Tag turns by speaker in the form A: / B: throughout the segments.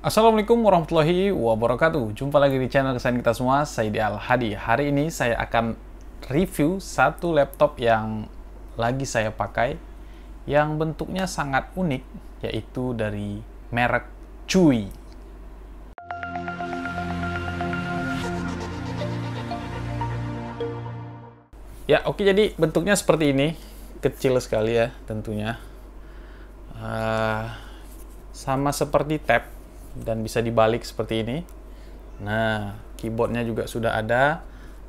A: Assalamualaikum warahmatullahi wabarakatuh. Jumpa lagi di channel kesayangan kita semua, saya Al Hadi. Hari ini saya akan review satu laptop yang lagi saya pakai, yang bentuknya sangat unik, yaitu dari merek Chuwi. Ya, oke, jadi bentuknya seperti ini, kecil sekali ya tentunya. Sama seperti tab dan bisa dibalik seperti ini. Nah, keyboardnya juga sudah ada,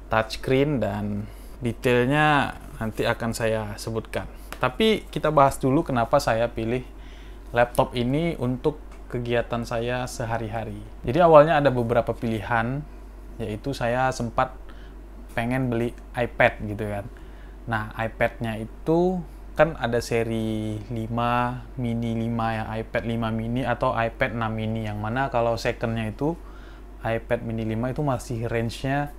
A: touchscreen, dan detailnya nanti akan saya sebutkan. Tapi kita bahas dulu kenapa saya pilih laptop ini untuk kegiatan saya sehari-hari. Jadi awalnya ada beberapa pilihan, yaitu saya sempat pengen beli iPad gitu kan. Nah, iPad-nya itu kan ada seri 5, mini 5 ya, iPad 5 mini atau iPad 6 mini, yang mana kalau second-nya itu iPad mini 5 itu masih range-nya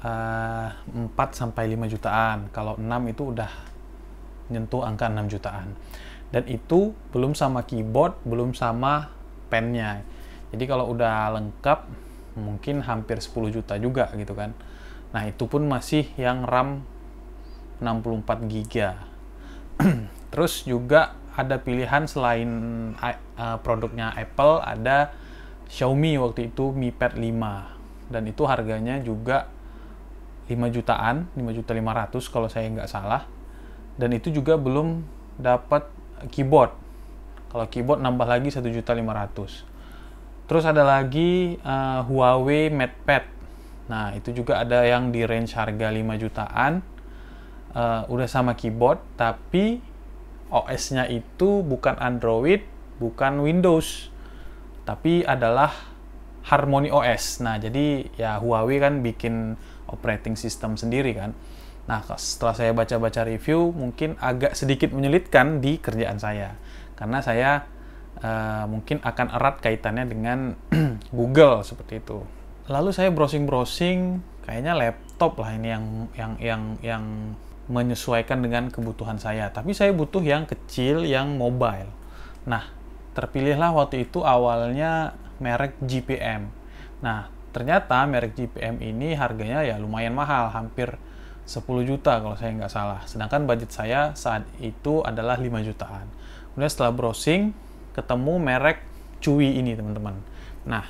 A: 4 sampai 5 jutaan. Kalau 6 itu udah nyentuh angka 6 jutaan. Dan itu belum sama keyboard, belum sama pen-nya. Jadi kalau udah lengkap mungkin hampir 10 juta juga gitu kan. Nah, itu pun masih yang RAM 64 GB. Terus juga ada pilihan selain produknya Apple, ada Xiaomi waktu itu Mi Pad 5, dan itu harganya juga 5 jutaan, 5.500.000 kalau saya nggak salah. Dan itu juga belum dapat keyboard. Kalau keyboard nambah lagi 1.500.000. Terus ada lagi Huawei MatePad. Nah, itu juga ada yang di range harga 5 jutaan. Udah sama keyboard, tapi OS-nya itu bukan Android, bukan Windows, tapi adalah Harmony OS. Nah, jadi ya Huawei kan bikin operating system sendiri kan. Nah, setelah saya baca-baca review, mungkin agak sedikit menyulitkan di kerjaan saya, karena saya mungkin akan erat kaitannya dengan Google seperti itu. Lalu saya browsing-browsing, kayaknya laptop lah ini yang menyesuaikan dengan kebutuhan saya. Tapi saya butuh yang kecil, yang mobile. Nah, terpilihlah waktu itu awalnya merek GPM. Nah, ternyata merek GPM ini harganya ya lumayan mahal, hampir 10 juta kalau saya nggak salah. Sedangkan budget saya saat itu adalah 5 jutaan. Kemudian setelah browsing, ketemu merek Chuwi ini, teman-teman. Nah,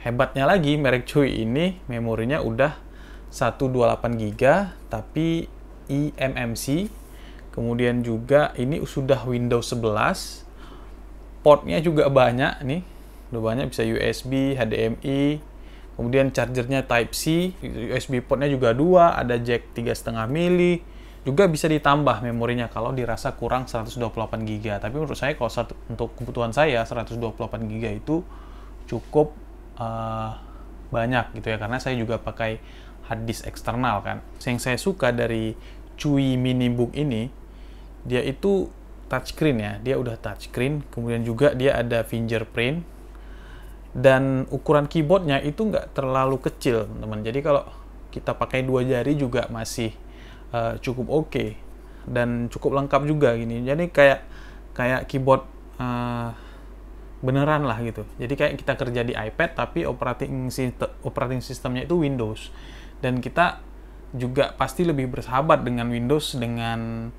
A: hebatnya lagi, merek Chuwi ini memorinya udah 128 GB, tapi eMMC. Kemudian juga ini sudah Windows 11. Portnya juga banyak nih. Udah banyak, bisa USB, HDMI. Kemudian chargernya Type-C, USB portnya juga 2, ada jack 3,5 mili. Juga bisa ditambah memorinya kalau dirasa kurang 128 GB. Tapi menurut saya kalau untuk kebutuhan saya 128 GB itu cukup banyak gitu ya, karena saya juga pakai hard disk eksternal kan. Yang saya suka dari Chuwi Minibook ini, dia itu touchscreen ya, dia udah touchscreen, kemudian juga dia ada fingerprint, dan ukuran keyboardnya itu nggak terlalu kecil, teman-teman. Jadi kalau kita pakai 2 jari juga masih cukup oke, dan cukup lengkap juga gini. Jadi kayak keyboard beneran lah gitu. Jadi kayak kita kerja di iPad, tapi operating systemnya itu Windows. Dan kita juga pasti lebih bersahabat dengan Windows, dengan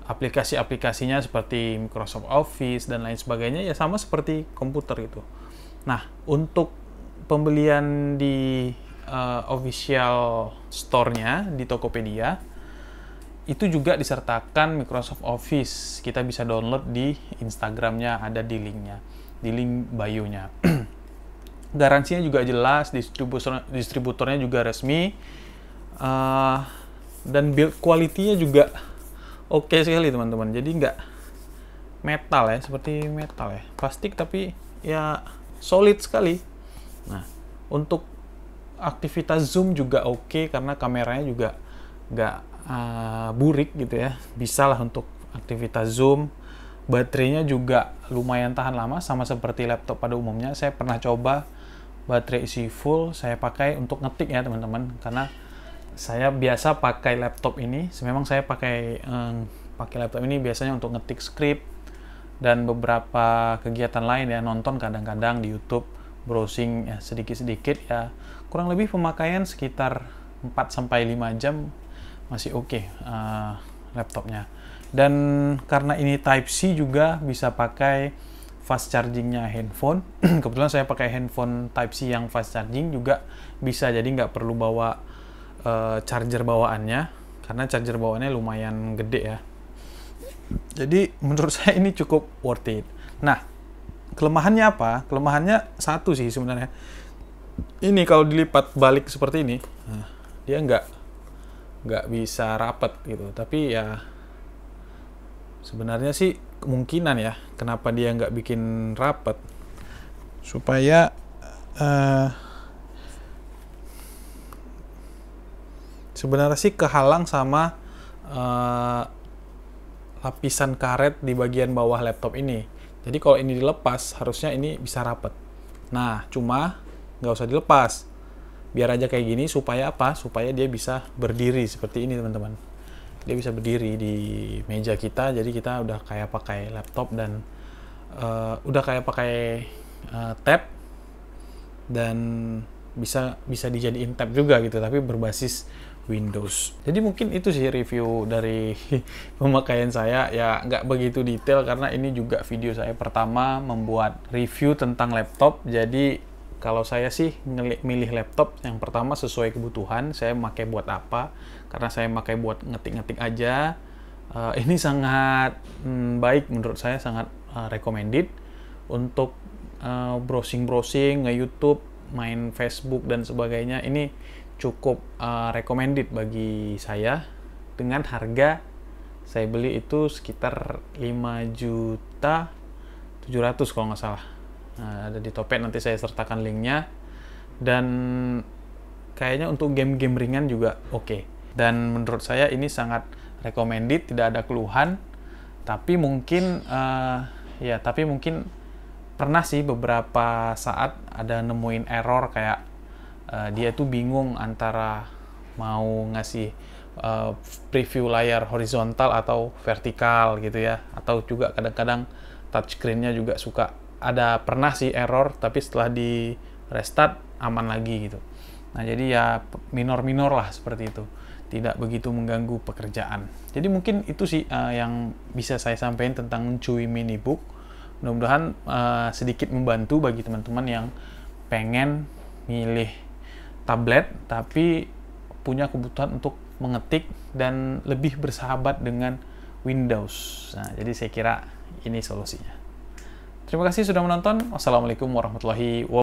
A: aplikasi-aplikasinya seperti Microsoft Office dan lain sebagainya, ya sama seperti komputer itu. Nah, untuk pembelian di official store-nya di Tokopedia itu juga disertakan Microsoft Office. Kita bisa download di Instagramnya, ada di linknya, di link bio-nya. Garansinya juga jelas, distributornya juga resmi, dan build quality-nya juga oke sekali, teman-teman. Jadi nggak metal ya, seperti metal ya, plastik, tapi ya solid sekali. Nah, untuk aktivitas zoom juga oke, karena kameranya juga nggak burik gitu ya, bisa lah untuk aktivitas zoom. Baterainya juga lumayan tahan lama, sama seperti laptop pada umumnya. Saya pernah coba baterai isi full, saya pakai untuk ngetik ya, teman-teman, karena saya biasa pakai laptop ini. Memang saya pakai laptop ini biasanya untuk ngetik script, dan beberapa kegiatan lain ya, nonton kadang-kadang di YouTube, browsing ya sedikit-sedikit ya. Kurang lebih pemakaian sekitar 4-5 jam masih oke laptopnya. Dan karena ini Type-C juga bisa pakai fast chargingnya handphone. Kebetulan saya pakai handphone Type-C yang fast charging juga bisa, jadi nggak perlu bawa charger bawaannya, karena charger bawaannya lumayan gede ya. Jadi menurut saya ini cukup worth it. Nah, kelemahannya apa? Kelemahannya satu sih sebenarnya. Ini kalau dilipat balik seperti ini, dia nggak bisa rapat gitu. Tapi ya sebenarnya sih kemungkinan ya kenapa dia nggak bikin rapat, supaya sebenarnya sih kehalang sama lapisan karet di bagian bawah laptop ini. Jadi kalau ini dilepas harusnya ini bisa rapat. Nah, cuma nggak usah dilepas, biar aja kayak gini. Supaya apa? Supaya dia bisa berdiri seperti ini teman-teman. Dia bisa berdiri di meja kita, jadi kita udah kayak pakai laptop dan udah kayak pakai tab, dan bisa dijadiin tab juga gitu, tapi berbasis Windows. Jadi mungkin itu sih review dari pemakaian saya, ya nggak begitu detail karena ini juga video saya pertama membuat review tentang laptop. Jadi kalau saya sih milih laptop yang pertama sesuai kebutuhan, saya pakai buat apa, karena saya pakai buat ngetik-ngetik aja. Ini sangat baik menurut saya, sangat recommended untuk browsing-browsing, nge-YouTube, main Facebook dan sebagainya. Ini cukup recommended bagi saya. Dengan harga saya beli itu sekitar 5.700.000 kalau nggak salah. Ada di Topet, nanti saya sertakan linknya. Dan kayaknya untuk game-game ringan juga oke. Dan menurut saya ini sangat recommended, tidak ada keluhan. Tapi mungkin pernah sih beberapa saat ada nemuin error, kayak dia tuh bingung antara mau ngasih preview layar horizontal atau vertikal gitu ya, atau juga kadang-kadang touchscreen-nya juga suka ada, pernah sih error, tapi setelah di restart aman lagi gitu. Nah, jadi ya minor-minor lah seperti itu, tidak begitu mengganggu pekerjaan. Jadi mungkin itu sih yang bisa saya sampaikan tentang Chewy Minibook. Mudah-mudahan sedikit membantu bagi teman-teman yang pengen milih tablet tapi punya kebutuhan untuk mengetik dan lebih bersahabat dengan Windows. Nah, jadi saya kira ini solusinya. Terima kasih sudah menonton. Wassalamualaikum warahmatullahi wabarakatuh.